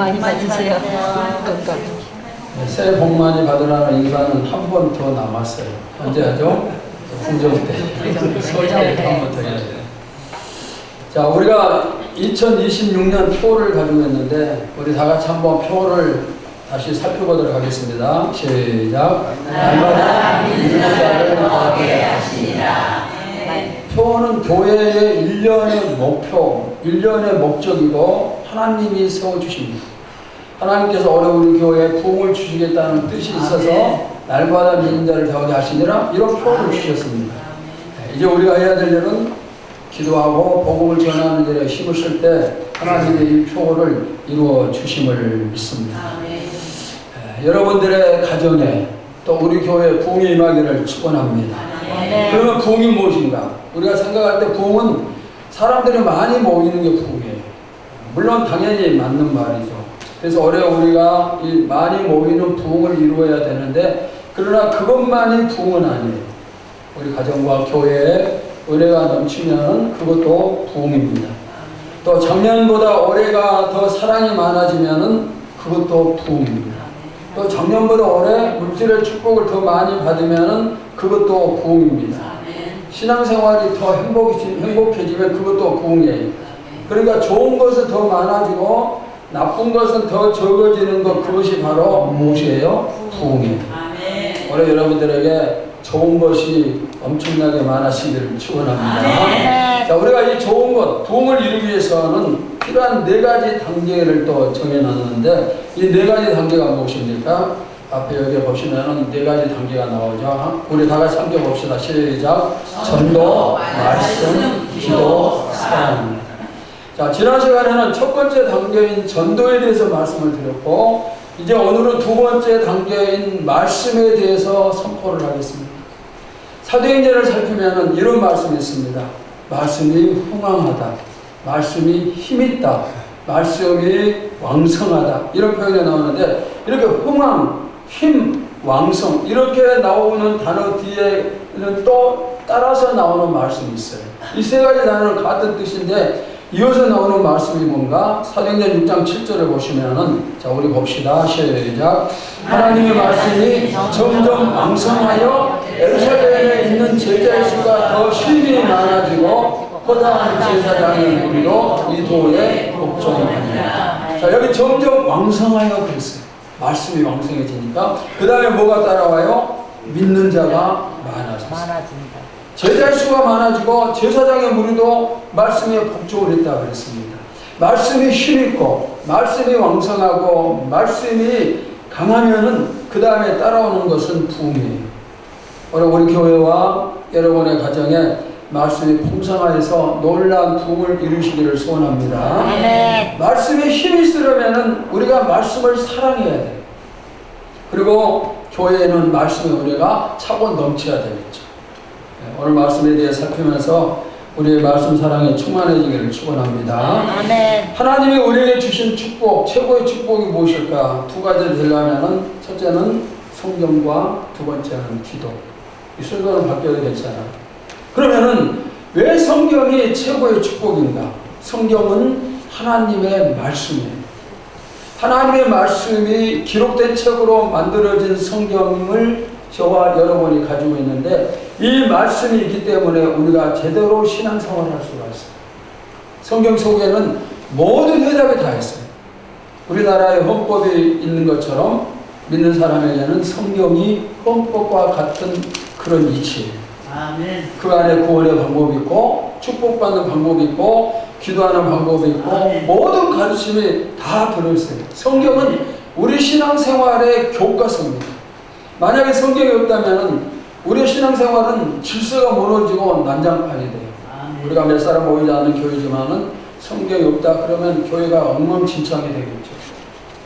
많이 받으세요. 네, 새해 복 많이 받으라는 인사는 한 번 더 남았어요. 언제 하죠? 구정 때. 설날 때 한 번 더 해야 돼요. 자, 우리가 2026년 표를 가지고 있는데 우리 다 같이 한번 표를 다시 살펴보도록 하겠습니다. 시작. 날마다 믿는 자를 거하게 하시니라. 표는 교회의 일련의 목표, 일련의 목적이고 하나님이 세워주십니다. 하나님께서 어려운 교회에 부흥을 주시겠다는 뜻이 있어서 날마다 믿는 자를 더하게 하시니라 이런 표를 주셨습니다. 이제 우리가 해야 될 일은 기도하고 복음을 전하는 일에 힘을 쓸 때 하나님의 이 표를 이루어 주심을 믿습니다. 여러분들의 가정에 또 우리 교회에 부흥이 임하기를 축원합니다. 그러면 부흥이 무엇인가? 우리가 생각할 때 부흥은 사람들이 많이 모이는 게 부흥이에요. 물론 당연히 맞는 말이죠. 그래서 올해 우리가 이 많이 모이는 부흥을 이루어야 되는데 그러나 그것만이 부흥은 아니에요. 우리 가정과 교회에 은혜가 넘치면 그것도 부흥입니다. 또 작년보다 올해가 더 사랑이 많아지면 그것도 부흥입니다. 또 작년보다 올해 물질의 축복을 더 많이 받으면 그것도 부흥입니다. 신앙생활이 더 행복해지면 그것도 부흥이에요. 그러니까 좋은 것은 더 많아지고 나쁜 것은 더 적어지는 것, 그것이 바로 무엇이에요? 부흥이에요. 올해 여러분들에게 좋은 것이 엄청나게 많아지기를 축원합니다. 자, 우리가 이 좋은 것, 부흥을 이루기 위해서는 필요한 4가지 단계를 또 정해놨는데 이 4가지 단계가 무엇입니까? 앞에 여기 보시면은 4가지 단계가 나오죠. 우리 다 같이 함께 봅시다. 시작. 전도, 말씀, 기도, 사랑. 자, 지난 시간에는 첫 번째 단계인 전도에 대해서 말씀을 드렸고 이제 오늘은 두 번째 단계인 말씀에 대해서 선포를 하겠습니다. 사도행전을 살피면 이런 말씀이 있습니다. 말씀이 흥왕하다. 말씀이 힘있다. 말씀이 왕성하다. 이런 표현이 나오는데 이렇게 흥왕, 힘, 왕성 이렇게 나오는 단어 뒤에는 또 따라서 나오는 말씀이 있어요. 이 3가지 단어는 같은 뜻인데 이어서 나오는 말씀이 뭔가? 사도행전 6장 7절을 보시면은 자, 우리 봅시다. 시작. 하나님의 말씀이 점점 왕성하여 예루살렘에 있는 제자의 수가 더 힘이 많아지고 허다한 제사장의 무리로 이 도에 복종하니라. 자, 여기 점점 왕성하여 그랬어요. 말씀이 왕성해지니까 그 다음에 뭐가 따라와요? 믿는 자가 많아진다. 제자의 수가 많아지고 제사장의 무리도 말씀에 복종을 했다 그랬습니다. 말씀이 힘있고 말씀이 왕성하고 말씀이 강하면은 그 다음에 따라오는 것은 부흥이에요. 오늘 우리 교회와 여러분의 가정에 말씀이 풍성하여서 놀라운 부흥을 이루시기를 소원합니다. 말씀에 힘이 있으려면은 우리가 말씀을 사랑해야 돼요. 그리고 교회에는 말씀의 은혜가 차고 넘쳐야 되겠죠. 오늘 말씀에 대해 살피면서 우리의 말씀 사랑에 충만해지기를 축원합니다. 하나님이 우리에게 주신 축복, 최고의 축복이 무엇일까? 2가지를 들려면은 첫째는 성경과 두 번째는 기도. 이 순서는 바뀌어도 괜찮아요. 그러면은 왜 성경이 최고의 축복인가? 성경은 하나님의 말씀이에요. 하나님의 말씀이 기록된 책으로 만들어진 성경을 저와 여러분이 가지고 있는데 이 말씀이 있기 때문에 우리가 제대로 신앙생활을 할 수가 있어요. 성경 속에는 모든 해답이 다 있어요. 우리나라에 헌법이 있는 것처럼 믿는 사람에게는 성경이 헌법과 같은 그런 이치예요. 아멘. 그 안에 구원의 방법이 있고 축복받는 방법이 있고 기도하는 방법이 있고 아멘. 모든 가르침이 다 들어있어요. 성경은 우리 신앙생활의 교과서입니다. 만약에 성경이 없다면 우리의 신앙생활은 질서가 무너지고 난장판이 돼요. 우리가 몇 사람 모이지 않는 교회지만은 성경이 없다 그러면 교회가 엉망진창이 되겠죠.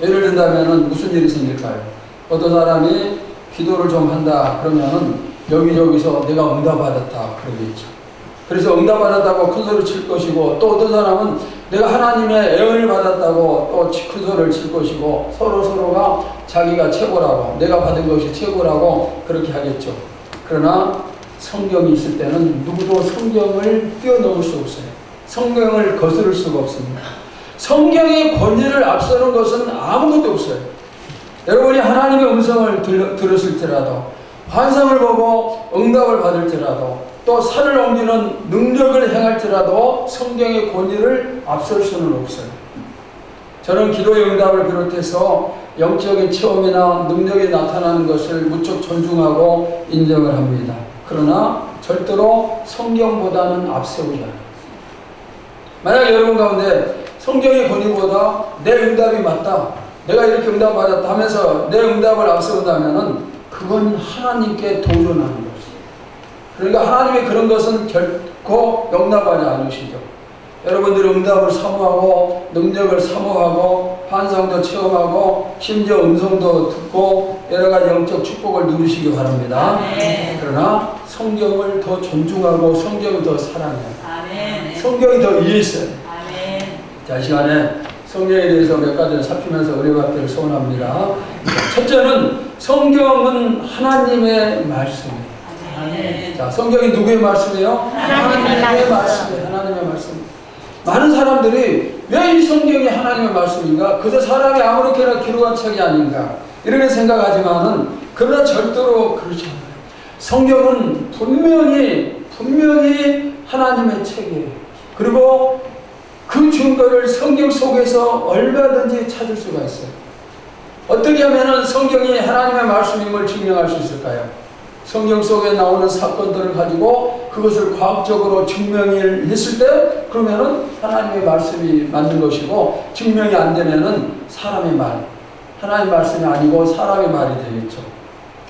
예를 든다면 무슨 일이 생길까요? 어떤 사람이 기도를 좀 한다 그러면은 여기저기서 내가 응답받았다 그러겠죠. 그래서 응답받았다고 큰 소리 칠 것이고 또 어떤 사람은 내가 하나님의 애언을 받았다고 또 큰 소리를 칠 것이고 서로가 자기가 최고라고 내가 받은 것이 최고라고 그렇게 하겠죠. 그러나 성경이 있을 때는 누구도 성경을 뛰어넘을 수 없어요. 성경을 거스를 수가 없습니다. 성경의 권위를 앞서는 것은 아무것도 없어요. 여러분이 하나님의 음성을 들었을지라도, 환상을 보고 응답을 받을지라도, 또 산을 옮기는 능력을 행할지라도 성경의 권위를 앞설 수는 없어요. 저는 기도의 응답을 비롯해서 영적인 체험이나 능력이 나타나는 것을 무척 존중하고 인정을 합니다. 그러나 절대로 성경보다는 앞세우지 않아요. 만약 여러분 가운데 성경의 권위보다 내 응답이 맞다, 내가 이렇게 응답받았다 하면서 내 응답을 앞세운다면 그건 하나님께 도전하는 것이에요. 그러니까 하나님의 그런 것은 결코 용납하지 않으시죠. 여러분들이 응답을 사모하고 능력을 사모하고 환상도 체험하고 심지어 음성도 듣고 여러 가지 영적 축복을 누리시기 바랍니다. 아멘. 그러나 성경을 더 존중하고 성경을 더 사랑해요. 아멘. 성경이 더 위에 있어요. 아멘. 자, 이 시간에 성경에 대해서 몇 가지를 살피면서 은혜받기를 소원합니다. 첫째는 성경은 하나님의 말씀이에요. 아멘. 자, 성경이 누구의 말씀이에요? 하나님의 말씀이에요. 하나님의 말씀. 많은 사람들이 왜 이 성경이 하나님의 말씀인가? 그저 사람이 아무렇게나 기록한 책이 아닌가? 이렇게 생각하지만은 그러나 절대로 그렇지 않아요. 성경은 분명히 하나님의 책이에요. 그리고 그 증거를 성경 속에서 얼마든지 찾을 수가 있어요. 어떻게 하면은 성경이 하나님의 말씀임을 증명할 수 있을까요? 성경 속에 나오는 사건들을 가지고 그것을 과학적으로 증명을 했을 때 그러면은 하나님의 말씀이 맞는 것이고, 증명이 안 되면은 사람의 말, 하나님의 말씀이 아니고 사람의 말이 되겠죠.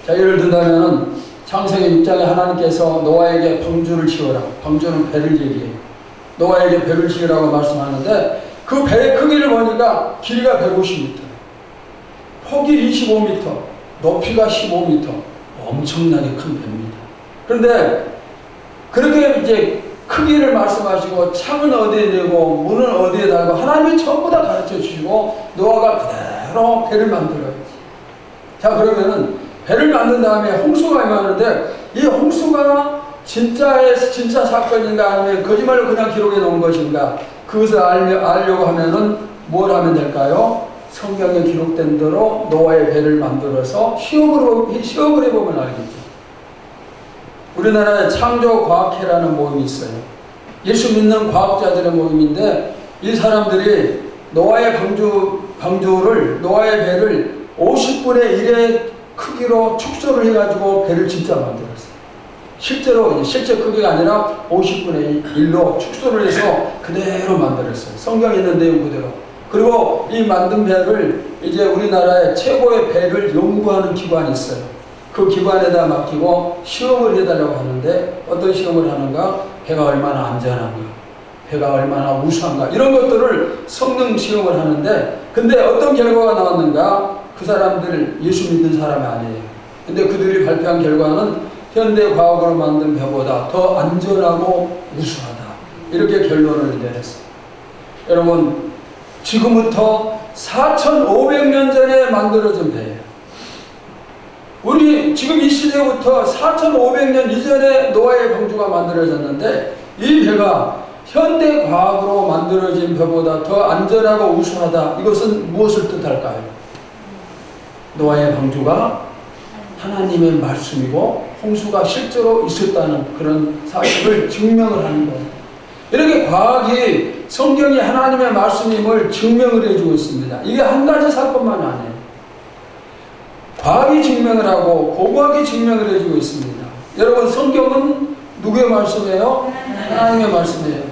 자, 예를 든다면은 창세기 6장에 하나님께서 노아에게 방주를 지어라. 방주는 배를 얘기해요. 노아에게 배를 지으라고 말씀하는데 그 배의 크기를 보니까 길이가 150m, 폭이 25m, 높이가 15m, 엄청나게 큰 배입니다. 그런데 그렇게 이제 크기를 말씀하시고 창은 어디에 내고 문은 어디에 달고 하나님이 전부 다 가르쳐 주시고 노아가 그대로 배를 만들어요. 자, 그러면은 배를 만든 다음에 홍수가 임하는데 이 홍수가 진짜 사건인가 아니면 거짓말로 그냥 기록해 놓은 것인가, 그것을 알려고 하면은 뭘 하면 될까요? 성경에 기록된 대로 노아의 배를 만들어서 시험을 해보면 알겠죠. 우리나라에 창조과학회라는 모임이 있어요. 예수 믿는 과학자들의 모임인데 이 사람들이 노아의 노아의 배를 50분의 1의 크기로 축소를 해가지고 배를 진짜 만들었어요. 실제 크기가 아니라 50분의 1로 축소를 해서 그대로 만들었어요. 성경에 있는 내용 그대로. 그리고 이 만든 배를 이제 우리나라의 최고의 배를 연구하는 기관이 있어요. 그 기관에다 맡기고 시험을 해달라고 하는데 어떤 시험을 하는가? 배가 얼마나 안전한가? 배가 얼마나 우수한가? 이런 것들을 성능 시험을 하는데, 근데 어떤 결과가 나왔는가? 그 사람들 예수 믿는 사람이 아니에요. 근데 그들이 발표한 결과는 현대 과학으로 만든 배보다 더 안전하고 우수하다. 이렇게 결론을 내렸어요. 여러분, 지금부터 4,500년 전에 만들어진 배예요. 우리 지금 이 시대부터 4,500년 이전에 노아의 방주가 만들어졌는데 이 배가 현대 과학으로 만들어진 배보다 더 안전하고 우수하다. 이것은 무엇을 뜻할까요? 노아의 방주가 하나님의 말씀이고 홍수가 실제로 있었다는 그런 사실을 증명을 하는 거예요. 이렇게 과학이 성경이 하나님의 말씀임을 증명을 해주고 있습니다. 이게 한 가지 사건만 아니에요. 과학이 증명을 하고 고고학이 증명을 해주고 있습니다. 여러분, 성경은 누구의 말씀이에요? 하나님의 말씀이에요.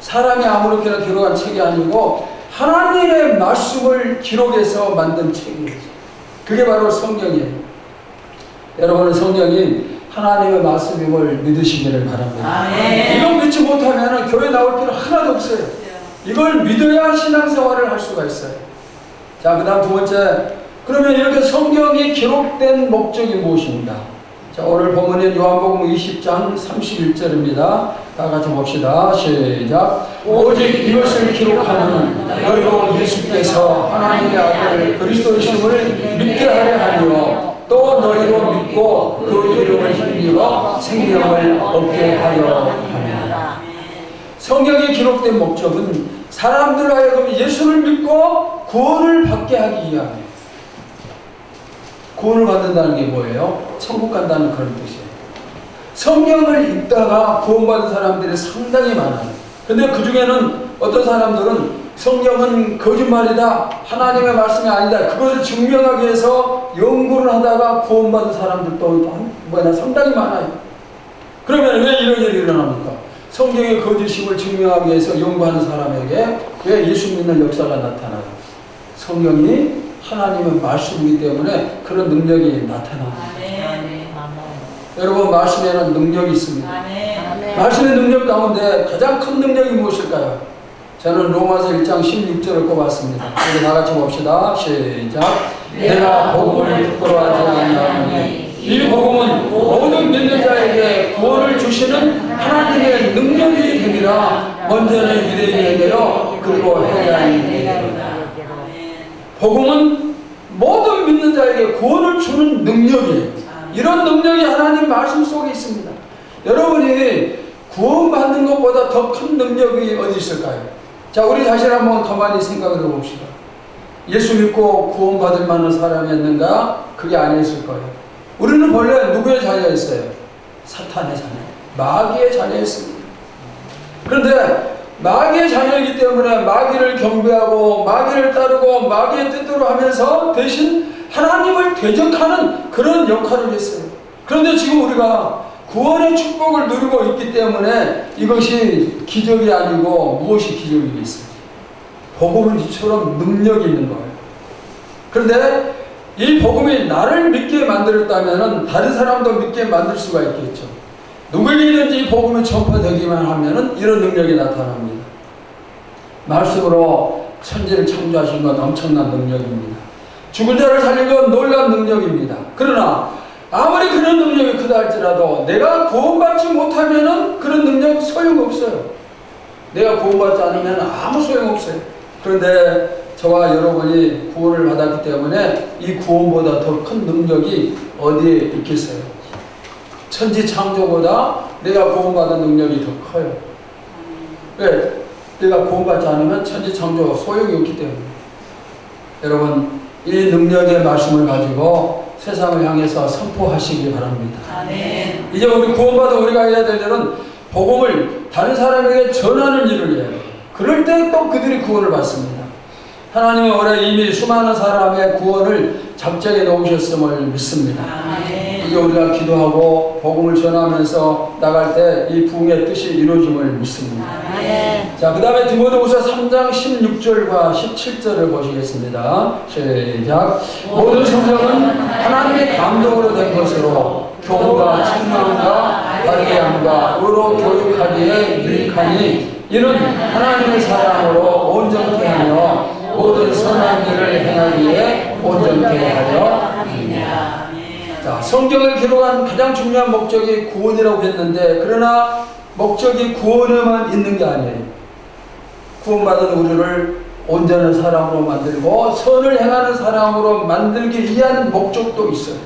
사람이 아무렇게나 기록한 책이 아니고 하나님의 말씀을 기록해서 만든 책이에요. 그게 바로 성경이에요. 여러분은 성경이 하나님의 말씀임을 믿으시기를 바랍니다. 이걸 믿지 못하면 교회 나올 필요 하나도 없어요. 이걸 믿어야 신앙생활을 할 수가 있어요. 자, 그 다음 두 번째, 그러면 이렇게 성경이 기록된 목적이 무엇입니다? 자, 오늘 본문은 요한복음 20장 31절입니다. 다 같이 봅시다. 시작. 오직 이것을 기록하는 너희로 예수께서 하나님의 아들 그리스도이심을 믿게 하려 하며 또 너희로 믿고 그 이름을 힘입어 생명을 얻게 하려 합니다. 성경에 기록된 목적은 사람들 하여금 예수를 구원을 받게 하기 위함이에요. 구원을 받는다는 게 뭐예요? 천국 간다는 그런 뜻이에요. 성경을 읽다가 구원받은 사람들이 상당히 많아요. 근데 그 중에는 어떤 사람들은 성경은 거짓말이다, 하나님의 말씀이 아니다, 그것을 증명하기 위해서 연구를 하다가 구원받은 사람들도 상당히 많아요. 그러면 왜 이런 일이 일어납니까? 성경의 거짓임을 증명하기 위해서 연구하는 사람에게 왜 예수 믿는 역사가 나타나요? 성경이 하나님의 말씀이기 때문에 그런 능력이 나타납니다. 여러분, 말씀에는 능력이 있습니다. 말씀의 능력 가운데 가장 큰 능력이 무엇일까요? 저는 로마서 1장 16절을 꼽았습니다. 우리 다 같이 봅시다. 시작. 내가 복음을 부끄러워하지 아니하노니 이 복음은 모든 믿는 자에게 구원을 주시는 하나님의 능력이 되리라. 먼저는 유대인에게요, 그리고 헬라인에게로다. 복음은 모든 믿는 자에게 구원을 주는 능력이에요. 이런 능력이 하나님 말씀 속에 있습니다. 여러분이 구원받는 것보다 더 큰 능력이 어디 있을까요? 자, 우리 자신 한번 가만히 생각을 해봅시다. 예수 믿고 구원받을 만한 사람이었는가? 그게 아니었을 거예요. 우리는 본래 누구의 자녀였어요? 사탄의 자녀, 마귀의 자녀였습니다. 그런데 마귀의 자녀이기 때문에 마귀를 경배하고 마귀를 따르고 마귀의 뜻대로 하면서 대신 하나님을 대적하는 그런 역할을 했어요. 그런데 지금 우리가 구원의 축복을 누리고 있기 때문에 이것이 기적이 아니고 무엇이 기적이겠어요? 복음은 이처럼 능력이 있는 거예요. 그런데 이 복음이 나를 믿게 만들었다면 다른 사람도 믿게 만들 수가 있겠죠. 누구에게든지 이 복음이 전파되기만 하면 이런 능력이 나타납니다. 말씀으로 천지를 창조하신 건 엄청난 능력입니다. 죽은 자를 살린 건 놀라운 능력입니다. 그러나 아무리 그런 능력이 크다 할지라도 내가 구원받지 못하면 그런 능력 소용없어요. 내가 구원받지 않으면 아무 소용없어요. 그런데 저와 여러분이 구원을 받았기 때문에 이 구원보다 더 큰 능력이 어디에 있겠어요? 천지 창조보다 내가 구원받은 능력이 더 커요. 왜? 내가 구원받지 않으면 천지 창조 소용이 없기 때문에. 여러분, 이 능력의 말씀을 가지고 세상을 향해서 선포하시기 바랍니다. 아멘. 이제 우리 구원받은 우리가 해야 될 일은 복음을 다른 사람에게 전하는 일을 해야 해요. 그럴 때 또 그들이 구원을 받습니다. 하나님은 올해 이미 수많은 사람의 구원을 작정해 놓으셨음을 믿습니다. 아멘. 이제 우리가 기도하고 복음을 전하면서 나갈 때 이 부흥의 뜻이 이루어짐을 믿습니다. 아멘. 자, 그 다음에 디모데후서 3장 16절과 17절을 보시겠습니다. 시작. 모든 성경은 하나님의 감동으로 된 것으로 교훈과 책망과 바르게 함과 의로 교육하기에 유익하니 이는 하나님의 사랑으로 온전케 하며 모든 선한 일을 행하기에 온전케 하려 함이니라. 자, 성경을 기록한 가장 중요한 목적이 구원이라고 했는데, 그러나 목적이 구원에만 있는 게 아니에요. 구원받은 우리를 온전한 사람으로 만들고 선을 행하는 사람으로 만들기 위한 목적도 있어요.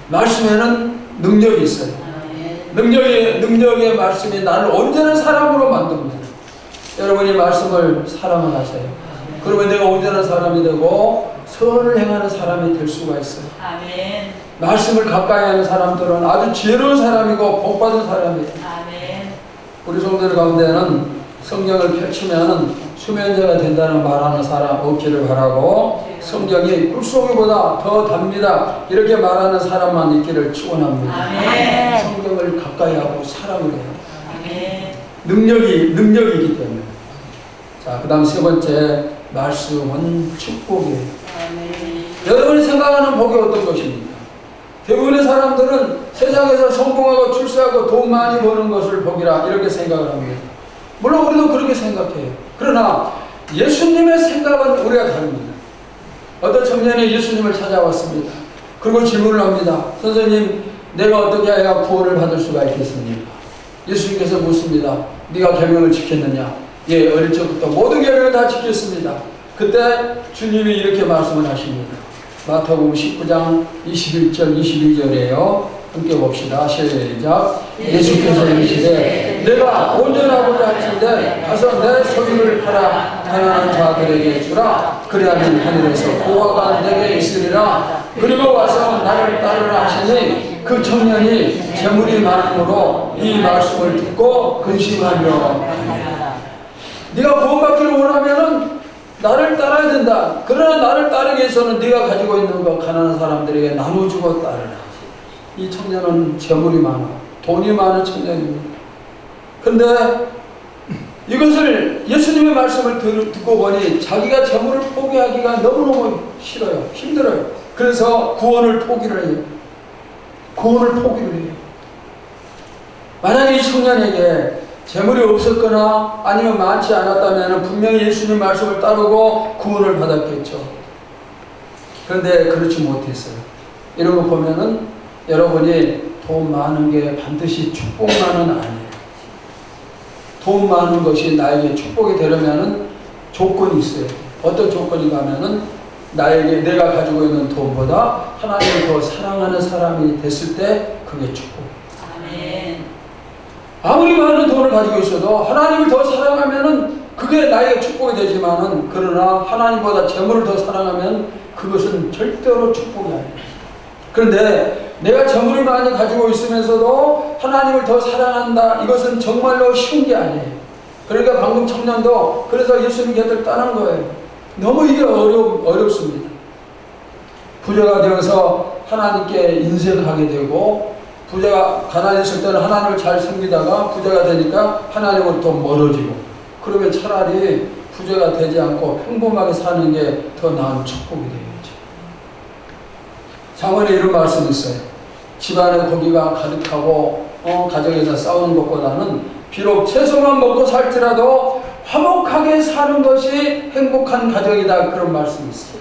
말씀에는 능력이 있어요. 능력의 말씀이 나를 온전한 사람으로 만듭니다. 여러분이 말씀을 사랑을 하세요. 그러면 내가 온전한 사람이 되고 선을 행하는 사람이 될 수가 있어요. 아멘. 말씀을 가까이 하는 사람들은 아주 지혜로운 사람이고 복받은 사람이에요. 아멘. 우리 성도들 가운데는 성경을 펼치면 수면제가 된다는 말하는 사람 없기를 바라고, 성경이 꿀송이보다 더 답니다 이렇게 말하는 사람만 있기를 축원합니다. 아멘. 성경을 가까이 하고 사랑을 해요. 아멘. 능력이기 때문에. 자, 그 다음 세 번째, 말씀은 축복이에요. 아멘. 여러분이 생각하는 복이 어떤 것입니까? 대부분의 사람들은 세상에서 성공하고 출세하고 돈 많이 버는 것을 복이라 이렇게 생각을 합니다. 물론 우리도 그렇게 생각해요. 그러나 예수님의 생각은 우리가 다릅니다. 어떤 청년이 예수님을 찾아왔습니다. 그리고 질문을 합니다. 선생님, 내가 어떻게 해야 구원을 받을 수가 있겠습니까? 예수님께서 묻습니다. 네가 계명을 지켰느냐? 예, 어릴 적부터 모든 계명을 다 지켰습니다. 그때 주님이 이렇게 말씀을 하십니다. 마태복음 19장 21절 22절이에요. 함께 봅시다. 시작. 예수께서 이르시되 내가 온전하고자 할진대 가서 내 소유를 팔아 가난한 자들에게 주라. 그리하면 하늘에서 보화가 내게 있으리라. 그리고 와서 나를 따르라 하시니 그 청년이 재물이 많으므로 이 말씀을 듣고 근심하며 가니라. 네가 구원받기를 원하면은 나를 따라야 된다. 그러나 나를 따르기 위해서는 네가 가지고 있는 것 가난한 사람들에게 나눠주고 따르라. 이 청년은 재물이 많아, 돈이 많은 청년입니다. 근데 이것을 예수님의 말씀을 듣고 보니 자기가 재물을 포기하기가 너무너무 싫어요. 힘들어요. 그래서 구원을 포기를 해요. 구원을 포기를 해요. 만약에 이 청년에게 재물이 없었거나 아니면 많지 않았다면 분명히 예수님 말씀을 따르고 구원을 받았겠죠. 그런데 그렇지 못했어요. 이런 거 보면은 여러분이 돈 많은 게 반드시 축복만은 아니에요. 돈 많은 것이 나에게 축복이 되려면은 조건이 있어요. 어떤 조건인가 하면은 나에게 내가 가지고 있는 돈보다 하나님을 더 사랑하는 사람이 됐을 때 그게 축복. 아멘. 아무리 많은 돈을 가지고 있어도 하나님을 더 사랑하면은 그게 나에게 축복이 되지만은 그러나 하나님보다 재물을 더 사랑하면 그것은 절대로 축복이 아니에요. 그런데 내가 재물을 많이 가지고 있으면서도 하나님을 더 사랑한다. 이것은 정말로 쉬운 게 아니에요. 그러니까 방금 청년도 그래서 예수님 곁을 떠난 거예요. 너무 이게 어렵습니다. 부자가 되어서 하나님께 인색하게 되고 부자가 가난했을 때는 하나님을 잘 섬기다가 부자가 되니까 하나님으로부터 멀어지고 그러면 차라리 부자가 되지 않고 평범하게 사는 게 더 나은 축복이 되겠죠. 장원에 이런 말씀이 있어요. 집안에 고기가 가득하고 가정에서 싸우는 것보다는 비록 채소만 먹고 살지라도 화목하게 사는 것이 행복한 가정이다. 그런 말씀이 있어요.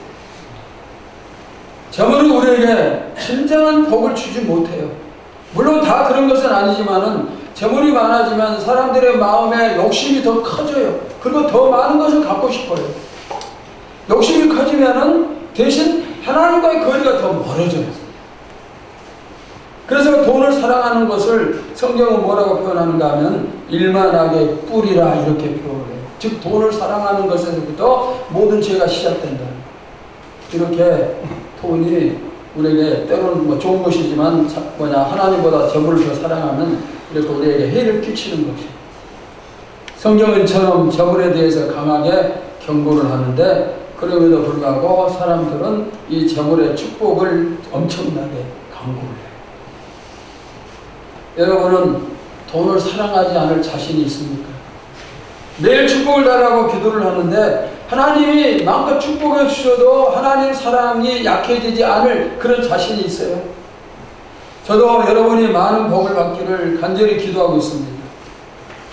재물은 우리에게 진정한 복을 주지 못해요. 물론 다 그런 것은 아니지만은 재물이 많아지면 사람들의 마음에 욕심이 더 커져요. 그리고 더 많은 것을 갖고 싶어요. 욕심이 커지면은 대신 하나님과의 거리가 더 멀어져요. 그래서 돈을 사랑하는 것을 성경은 뭐라고 표현하는가 하면 일만하게 뿌리라 이렇게 표현해요. 즉 돈을 사랑하는 것에서부터 모든 죄가 시작된다. 이렇게 돈이 우리에게 때로는 뭐 좋은 것이지만 하나님보다 재물을 더 사랑하면 이렇게 우리에게 해를 끼치는 것이에요. 성경은 이처럼 재물에 대해서 강하게 경고를 하는데 그럼에도 불구하고 사람들은 이 재물의 축복을 엄청나게 강구를 해요. 여러분은 돈을 사랑하지 않을 자신이 있습니까? 매일 축복을 달라고 기도를 하는데 하나님이 마음껏 축복해 주셔도 하나님 사랑이 약해지지 않을 그런 자신이 있어요. 저도 여러분이 많은 복을 받기를 간절히 기도하고 있습니다.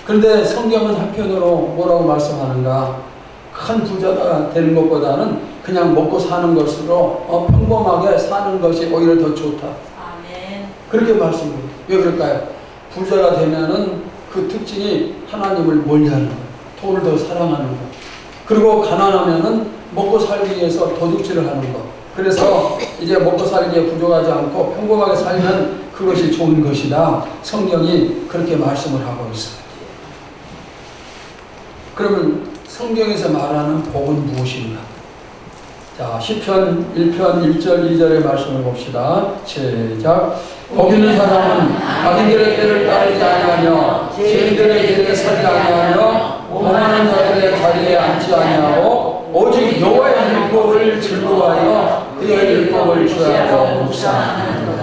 그런데 성경은 한편으로 뭐라고 말씀하는가? 큰 부자가 되는 것보다는 그냥 먹고 사는 것으로 평범하게 사는 것이 오히려 더 좋다. 아멘. 그렇게 말씀해요. 왜 그럴까요? 부자가 되면은 그 특징이 하나님을 멀리하는 것, 돈을 더 사랑하는 것. 그리고 가난하면은 먹고 살기 위해서 도둑질을 하는 것. 그래서 이제 먹고 살기에 부족하지 않고 평범하게 살면 그것이 좋은 것이다. 성경이 그렇게 말씀을 하고 있어요. 그러면 성경에서 말하는 복은 무엇인가? 자, 시편 1편 1절 2절의 말씀을 봅시다. 시작. 복 있는 사람은 악인들의 때를 따르지 아니하며 죄인들의 길에 서지 아니하며 오만한 자들의 자리에 앉지 아니하고 오직 여호와의 율법을 즐거워하여 그의 율법을 주야로 묵상하는도다.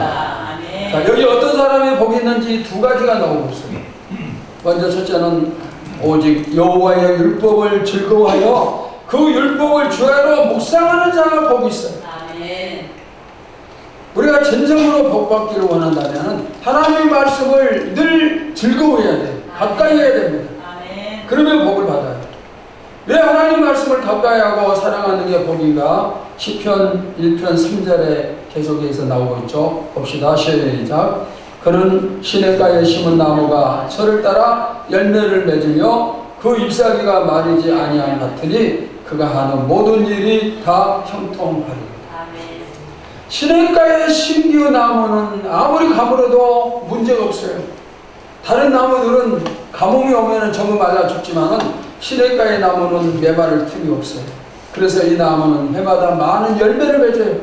자, 여기 어떤 사람이 복이 있는지 두 가지가 나오고 있어요. 먼저 첫째는 오직 여호와의 율법을 즐거워하여 그 율법을 주야로 묵상하는 자가 복이 있어요. 아멘. 우리가 진정으로 복받기를 원한다면 하나님의 말씀을 늘 즐거워해야 돼요. 가까이 해야 됩니다. 아멘. 그러면 복을 받아요. 왜 하나님 말씀을 가까이 하고 사랑하는 게 복인가? 시편 1편 3절에 계속해서 나오고 있죠. 봅시다. 시작. 그는 시냇가에 심은 나무가 철을 따라 열매를 맺으며 그 잎사귀가 마르지 아니한 같으니 그가 하는 모든 일이 다 형통하리라. 시냇가에 심기운 나무는 아무리 가물어도 문제가 없어요. 다른 나무들은 가뭄이 오면 전부 말라 죽지만은 시냇가의 나무는 메마를 틈이 없어요. 그래서 이 나무는 해마다 많은 열매를 맺어요.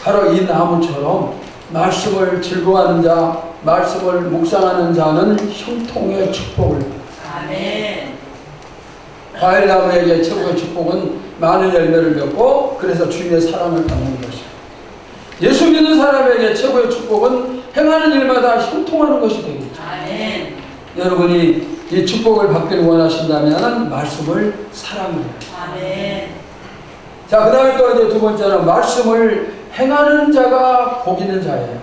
바로 이 나무처럼 말씀을 즐거워하는 자, 말씀을 묵상하는 자는 형통의 축복을 받아요. 아멘. 과일나무에게 최고의 축복은 많은 열매를 맺고 그래서 주님의 사랑을 받는 것이에요. 예수 믿는 사람에게 최고의 축복은 행하는 일마다 형통하는 것이 되겠죠. 아멘. 여러분이 이 축복을 받기를 원하신다면 말씀을 사랑해요. 아멘. 자, 그 다음에 또 이제 두 번째는 말씀을 행하는 자가 복 있는 자예요.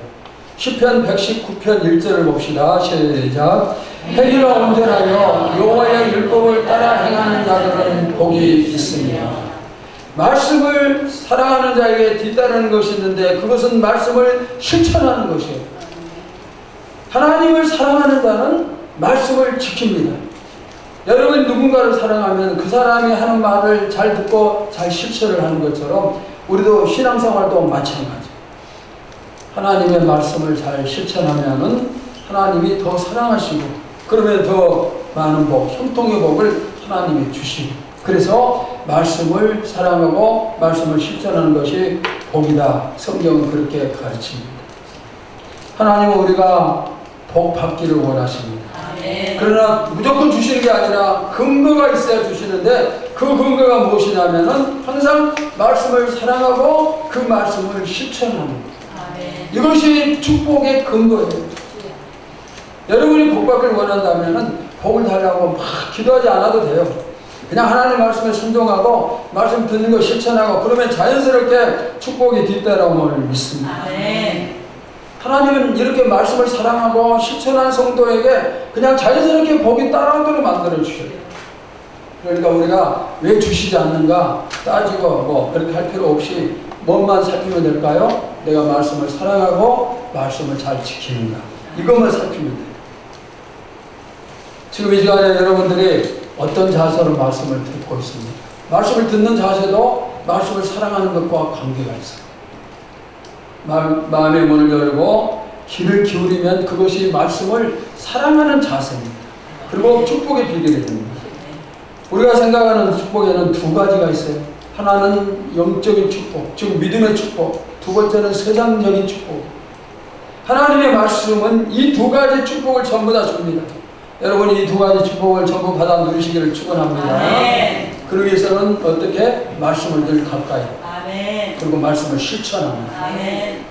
시편 119편 1절을 봅시다. 시작. 행위로 온전하여 여호와의 율법을 따라 행하는 자들은 복이 있으며. 말씀을 사랑하는 자에게 뒤따르는 것이 있는데 그것은 말씀을 실천하는 것이에요. 하나님을 사랑하는 자는 말씀을 지킵니다. 여러분이 누군가를 사랑하면 그 사람이 하는 말을 잘 듣고 잘 실천을 하는 것처럼 우리도 신앙생활도 마찬가지. 하나님의 말씀을 잘 실천하면은 하나님이 더 사랑하시고 그러면 더 많은 복, 형통의 복을 하나님이 주시고 그래서 말씀을 사랑하고 말씀을 실천하는 것이 복이다. 성경은 그렇게 가르칩니다. 하나님은 우리가 복 받기를 원하십니다. 아멘. 그러나 무조건 주시는 게 아니라 근거가 있어야 주시는데 그 근거가 무엇이냐면은 항상 말씀을 사랑하고 그 말씀을 실천하는 것. 아멘. 이것이 축복의 근거예요. 여러분이 복 받기를 원한다면은 복을 달라고 막 기도하지 않아도 돼요. 그냥 하나님 말씀에 순종하고 말씀 듣는 거 실천하고 그러면 자연스럽게 축복이 뒤따라옴을 믿습니다. 아멘. 하나님은 이렇게 말씀을 사랑하고 실천한 성도에게 그냥 자연스럽게 복이 따라오도록 만들어 주셔요. 그러니까 우리가 왜 주시지 않는가 따지고 뭐 그렇게 할 필요 없이 뭐만 살피면 될까요? 내가 말씀을 사랑하고 말씀을 잘 지키는가 이것만 살피면 돼요. 지금 이 시간에 여러분들이 어떤 자세로 말씀을 듣고 있습니까? 말씀을 듣는 자세도 말씀을 사랑하는 것과 관계가 있어요. 마음의 문을 열고 귀를 기울이면 그것이 말씀을 사랑하는 자세입니다. 그리고 축복의 비결이 됩니다. 우리가 생각하는 축복에는 두 가지가 있어요. 하나는 영적인 축복, 즉 믿음의 축복. 두 번째는 세상적인 축복. 하나님의 말씀은 이 두 가지 축복을 전부 다 줍니다. 여러분이 이 두 가지 축복을 전부 받아 누리시기를 축원합니다. 아멘. 그러기 위해서는 어떻게? 말씀을 늘 가까이 아멘. 그리고 말씀을 실천합니다. 아멘.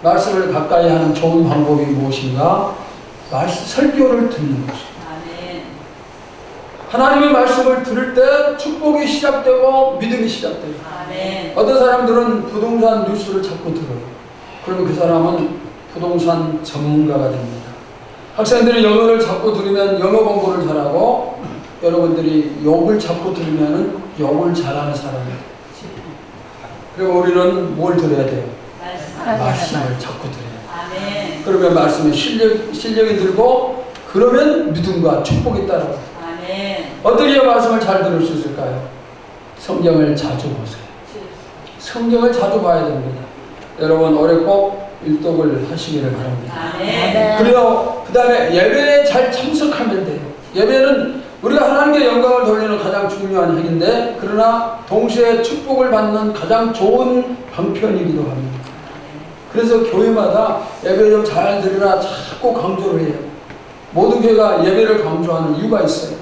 말씀을 가까이 하는 좋은 방법이 무엇인가? 설교를 듣는 것입니다. 아멘. 하나님의 말씀을 들을 때 축복이 시작되고 믿음이 시작돼요. 아멘. 어떤 사람들은 부동산 뉴스를 자꾸 들어요. 그러면 그 사람은 부동산 전문가가 됩니다. 학생들이 영어를 자꾸 들으면 영어 공부를 잘하고 여러분들이 욕을 자꾸 들으면 욕을 잘하는 사람이에요. 그리고 우리는 뭘 들어야 돼요? 말씀을 자꾸 들어야 돼요. 아멘. 그러면 말씀에 실력이 들고 그러면 믿음과 축복이 따라와요. 아멘. 어떻게 말씀을 잘 들을 수 있을까요? 성경을 자주 보세요. 성경을 자주 봐야 됩니다. 여러분 올해 꼭 일독을 하시기를 바랍니다. 아멘. 그리고 그 다음에 예배에 잘 참석하면 돼요. 예배는 우리가 하나님께 영광을 돌리는 가장 중요한 행위인데 그러나 동시에 축복을 받는 가장 좋은 방편이기도 합니다. 그래서 교회마다 예배 좀 잘 드리라 자꾸 강조를 해요. 모든 교회가 예배를 강조하는 이유가 있어요.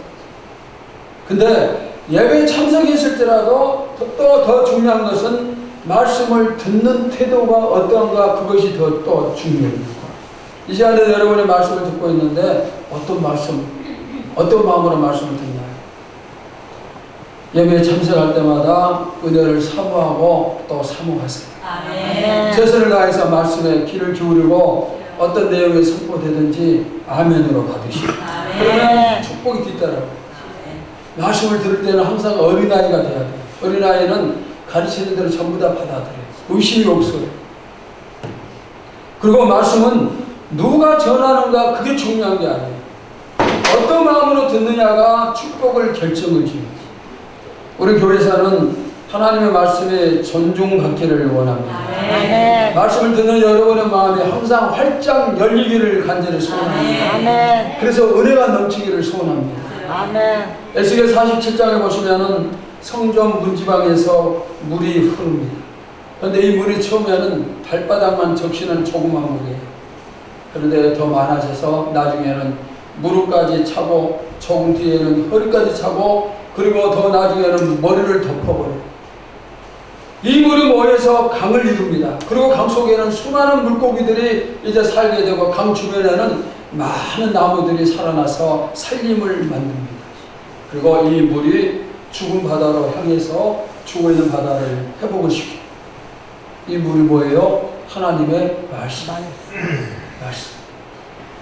근데 예배에 참석했을지라도 또 더 중요한 것은 말씀을 듣는 태도가 어떠한가 그것이 또 중요합니다. 이 시간에 여러분의 말씀을 듣고 있는데 어떤 말씀, 어떤 마음으로 말씀을 듣나요? 예배에 참석할 때마다 은혜를 사모하고 또 사모하세요. 아멘. 최선을 다해서 말씀에 귀를 기울이고 어떤 내용이 선포되든지 아멘으로 받으시고 그러면 축복이 뒤따라요. 말씀을 들을 때는 항상 어린아이가 돼야 돼요. 어린아이는 가르치는 대로 전부 다 받아들여요. 의심이 없어요. 그리고 말씀은 누가 전하는가 그게 중요한 게 아니에요. 어떤 마음으로 듣느냐가 축복을 결정을 지어요. 우리 교회에서는 하나님의 말씀에 존중받기를 원합니다. 아멘. 말씀을 듣는 여러분의 마음이 항상 활짝 열리기를 간절히 소원합니다. 아멘. 그래서 은혜가 넘치기를 소원합니다. 아멘. 에스겔 47장에 보시면은 성전 문지방에서 물이 흐릅니다. 그런데 이 물이 처음에는 발바닥만 적시는 조그만 물이에요. 그런데 더 많아져서 나중에는 무릎까지 차고 조금 뒤에는 허리까지 차고 그리고 더 나중에는 머리를 덮어버려요. 이 물이 모여서 강을 이룹니다. 그리고 강 속에는 수많은 물고기들이 이제 살게 되고 강 주변에는 많은 나무들이 살아나서 살림을 만듭니다. 그리고 이 물이 죽은 바다로 향해서 죽어있는 바다를 회복을 시킵니다. 이 물이 뭐예요? 하나님의 말씀. 말씀.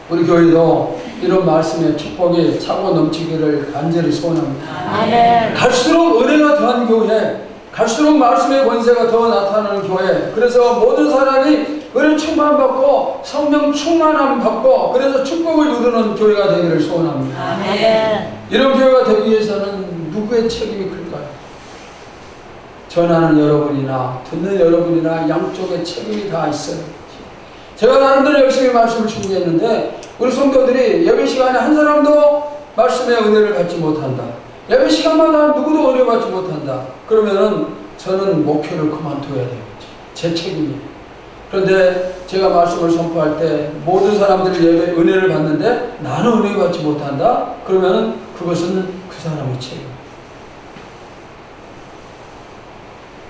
우리 교회도 이런 말씀의 축복이 차고 넘치기를 간절히 소원합니다. 아멘. 갈수록 은혜가 더한 교회, 갈수록 말씀의 권세가 더 나타나는 교회, 그래서 모든 사람이 은혜 충만받고 성령 충만함 받고 그래서 축복을 누리는 교회가 되기를 소원합니다. 아멘. 이런 교회가 되기 위해서는 누구의 책임이 클까요? 전하는 여러분이나 듣는 여러분이나 양쪽에 책임이 다 있어요. 제가 나름대로 열심히 말씀을 준비했는데 우리 성도들이 예배 시간에 한 사람도 말씀의 은혜를 받지 못한다. 예배 시간마다 누구도 은혜 받지 못한다. 그러면은 저는 목표를 그만둬야 되겠죠. 제 책임이에요. 그런데 제가 말씀을 선포할 때 모든 사람들이 예배 은혜를 받는데 나는 은혜 받지 못한다. 그러면은 그것은 그 사람의 책임.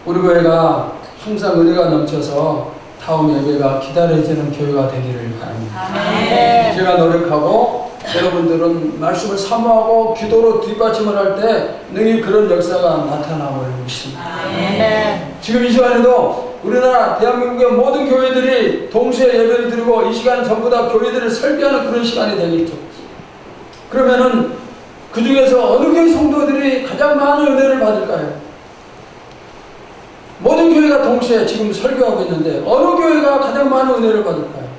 우리 교회가 항상 은혜가 넘쳐서 다음 예배가 기다려지는 교회가 되기를 바랍니다. 아멘. 제가 노력하고 여러분들은 말씀을 사모하고 기도로 뒷받침을 할 때 능히 그런 역사가 나타남을 믿습니다. 아멘. 지금 이 시간에도 우리나라 대한민국의 모든 교회들이 동시에 예배를 드리고 이 시간 전부 다 교회들을 설교하는 그런 시간이 되겠죠. 그러면은 그 중에서 어느 교회 성도들이 가장 많은 은혜를 받을까요? 모든 교회가 동시에 지금 설교하고 있는데 어느 교회가 가장 많은 은혜를 받을까요?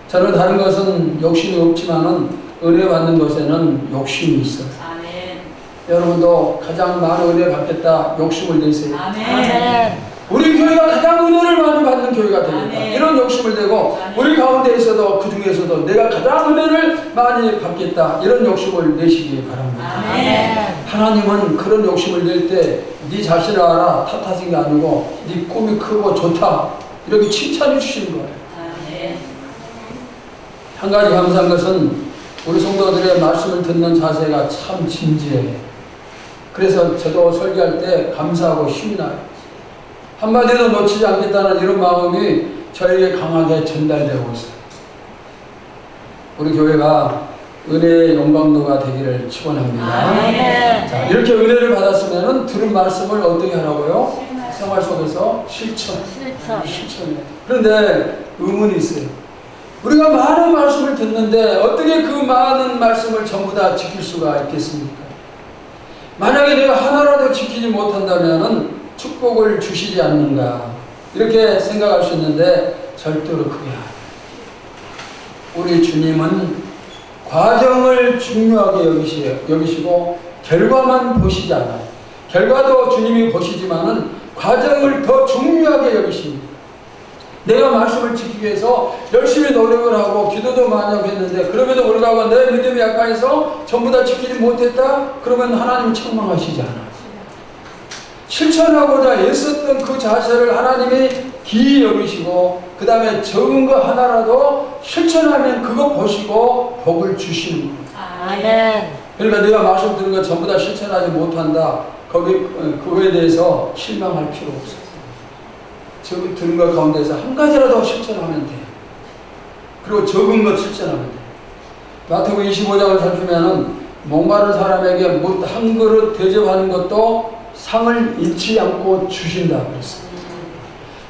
저는 다른 것은 욕심이 없지만은 은혜 받는 것에는 욕심이 있어요. 아멘. 여러분도 가장 많은 은혜 받겠다 욕심을 내세요. 아멘. 우리 교회가 가장 은혜를 많이 받는 교회가 되겠다. 아멘. 이런 욕심을 내고 우리 가운데에서도 그 중에서도 내가 가장 은혜를 많이 받겠다. 이런 욕심을 내시기 바랍니다. 아멘. 하나님은 그런 욕심을 낼 때 네 자신을 알아 탓하신 게 아니고 네 꿈이 크고 좋다 이렇게 칭찬해 주시는 거예요. 아멘. 한 가지 감사한 것은 우리 성도들의 말씀을 듣는 자세가 참 진지해요. 그래서 저도 설교할 때 감사하고 힘이 나요. 한마디도 놓치지 않겠다는 이런 마음이 저에게 강하게 전달되고 있어요. 우리 교회가 은혜의 영광로가 되기를 축원합니다. 아멘. 자, 이렇게 은혜를 받았으면 들은 말씀을 어떻게 하라고요? 생활 속에서 실천해요. 그런데 의문이 있어요. 우리가 많은 말씀을 듣는데 어떻게 그 많은 말씀을 전부 다 지킬 수가 있겠습니까? 만약에 내가 하나라도 지키지 못한다면 축복을 주시지 않는가 이렇게 생각할 수 있는데 절대로 그게 아니에요. 우리 주님은 과정을 중요하게 여기시고 결과만 보시지 않아요. 결과도 주님이 보시지만은 과정을 더 중요하게 여기십니다. 내가 말씀을 지키기 위해서 열심히 노력을 하고 기도도 많이 하고 했는데 그럼에도 불구하고 내 믿음이 약해서 전부 다 지키지 못했다? 그러면 하나님은 책망하시지 않아요. 실천하고자 애썼던 그 자세를 하나님이 기이 여기시고 그 다음에 적은 거 하나라도 실천하면 그거 보시고 복을 주시는 거예요. 아멘. 그러니까 내가 말씀 드린 거 전부 다 실천하지 못한다. 그거에 대해서 실망할 필요 없어요. 저기 들은 것 가운데서 한 가지라도 실천하면 돼요. 그리고 적은 것 실천하면 돼요. 마태복음 25장을 살피면은 목마른 사람에게 물 한 그릇 대접하는 것도 상을 잃지 않고 주신다 그랬어요.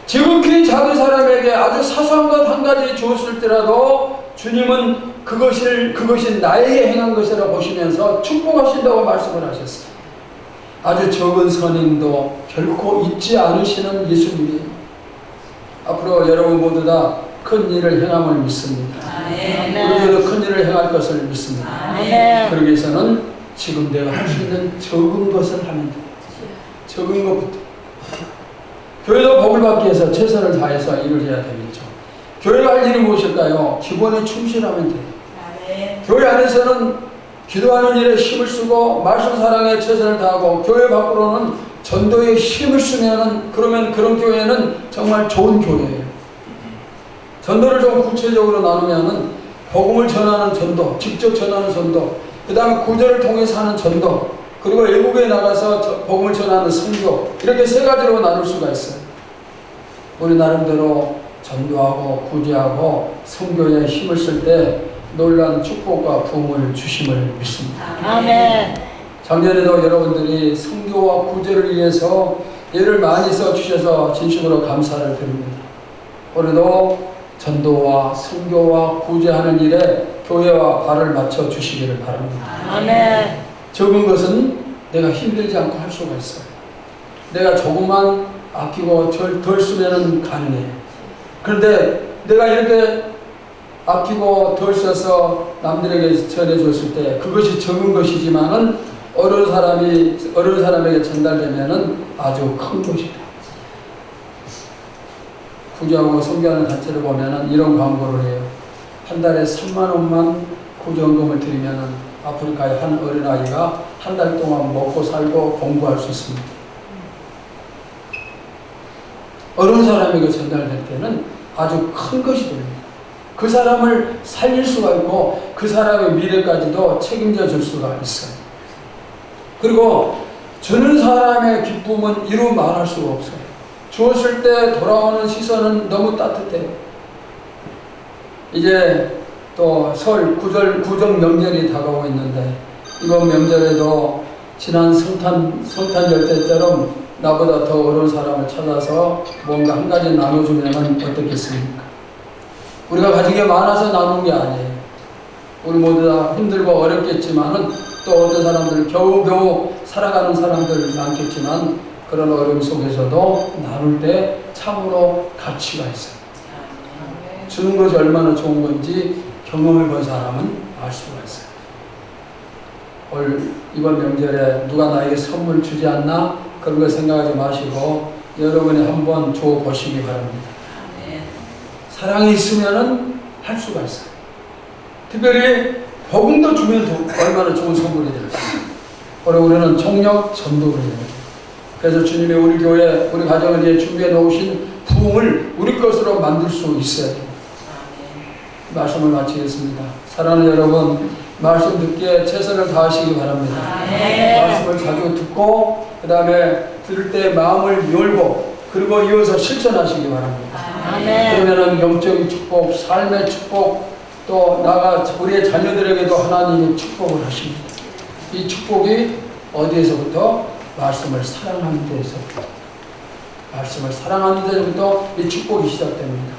지극히 작은 사람에게 아주 사소한 것 한 가지 주었을 때라도 주님은 그것이 나에게 행한 것이라 보시면서 축복하신다고 말씀을 하셨어요. 아주 적은 선행도 결코 잊지 않으시는 예수님이 앞으로 여러분 모두 다 큰 일을 행함을 믿습니다. 우리도 큰 일을 행할 것을 믿습니다. 아멘. 그러기 위해서는 지금 내가 할 수 있는 적은 것을 하면 돼요. 적은 것부터. 교회도 복을 받기 위해서 최선을 다해서 일을 해야 되겠죠. 교회가 할 일이 무엇일까요? 기본에 충실하면 돼요. 교회 안에서는 기도하는 일에 힘을 쓰고 말씀 사랑에 최선을 다하고 교회 밖으로는 전도에 힘을 쓰면은 그러면 그런 교회는 정말 좋은 교회예요. 전도를 좀 구체적으로 나누면은 복음을 전하는 전도, 직접 전하는 전도, 그 다음에 구절을 통해서 하는 전도, 그리고 외국에 나가서 복음을 전하는 선교, 이렇게 세 가지로 나눌 수가 있어요. 우리 나름대로 전도하고 구제하고 선교에 힘을 쓸 때 놀라운 축복과 부흥을 주심을 믿습니다. 아멘. 작년에도 여러분들이 선교와 구제를 위해서 애를 많이 써주셔서 진심으로 감사를 드립니다. 올해도 전도와 선교와 구제하는 일에 교회와 발을 맞춰 주시기를 바랍니다. 아멘. 적은 것은 내가 힘들지 않고 할 수가 있어요. 내가 조금만 아끼고 덜 쓰면 가능해요. 그런데 내가 이렇게 아끼고 덜 써서 남들에게 전해줬을 때 그것이 적은 것이지만은 어려운 사람에게 전달되면은 아주 큰 것이다. 구제하고 선교하는 단체를 보면은 이런 광고를 해요. 한 달에 3만 원만 구제원금을 드리면은 아프리카의 한 어린아이가 한 달 동안 먹고 살고 공부할 수 있습니다. 어려운 사람에게 전달될 때는 아주 큰 것이 됩니다. 그 사람을 살릴 수가 있고 그 사람의 미래까지도 책임져 줄 수가 있어요. 그리고 주는 사람의 기쁨은 이루 말할 수가 없어요. 주었을 때 돌아오는 시선은 너무 따뜻해요. 이제 또 설 구정 명절이 다가오고 있는데 이번 명절에도 지난 성탄절 때처럼 나보다 더 어려운 사람을 찾아서 뭔가 한 가지 나눠주면 어떻겠습니까? 우리가 가진 게 많아서 나누는 게 아니에요. 우리 모두 다 힘들고 어렵겠지만은 또 어떤 사람들 겨우겨우 살아가는 사람들 많겠지만 그런 어려움 속에서도 나눌 때 참으로 가치가 있어요. 주는 것이 얼마나 좋은 건지 경험해 본 사람은 알 수가 있어요. 이번 명절에 누가 나에게 선물 주지 않나? 그런 거 생각하지 마시고 여러분이 한번 줘 보시기 바랍니다. 사랑이 있으면은 할 수가 있어요. 특별히 복음도 주면 얼마나 좋은 선물이 될까요? 올해 우리는 총력 전도를 해요. 그래서 주님이 우리 교회, 우리 가정을 위해 준비해 놓으신 부흥을 우리 것으로 만들 수 있어야 돼요. 말씀을 마치겠습니다. 사랑하는 여러분, 말씀 듣기에 최선을 다하시기 바랍니다. 말씀을 자주 듣고 그 다음에 들을 때 마음을 열고 그리고 이어서 실천하시기 바랍니다. 그러면은 영적인 축복, 삶의 축복, 또 나아가 우리의 자녀들에게도 하나님이 축복을 하십니다. 이 축복이 어디에서부터? 말씀을 사랑하는 데에서부터. 말씀을 사랑하는 데서부터 이 축복이 시작됩니다.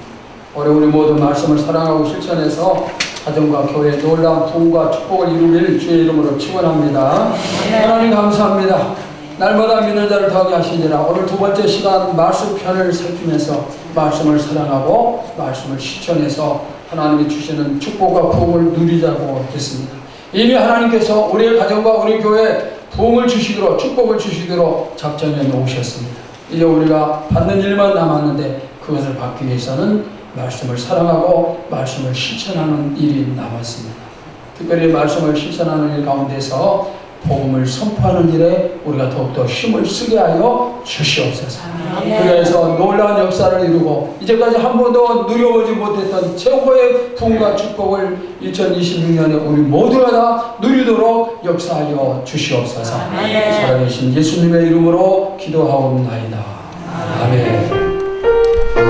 올해 우리 모두 말씀을 사랑하고 실천해서 가정과 교회에 놀라운 부흥과 축복을 이루길 주의 이름으로 축원합니다. 하나님 감사합니다. 날마다 믿는 자를 더하게 하시니라. 오늘 두 번째 시간 말씀 편을 살피면서 말씀을 사랑하고 말씀을 실천해서 하나님이 주시는 축복과 부흥을 누리자고 했습니다. 이미 하나님께서 우리의 가정과 우리 교회에 부흥을 주시도록 축복을 주시도록 작정해 놓으셨습니다. 이제 우리가 받는 일만 남았는데 그것을 받기 위해서는 말씀을 사랑하고 말씀을 실천하는 일이 남았습니다. 특별히 말씀을 실천하는 일 가운데서 복음을 선포하는 일에 우리가 더욱더 힘을 쓰게 하여 주시옵소서. 그래서 놀라운 역사를 이루고 이제까지 한 번도 누려보지 못했던 최고의 부흥과 축복을 2026년에 우리 모두가 다 누리도록 역사하여 주시옵소서. 살아계신 예수님의 이름으로 기도하옵나이다. 아멘.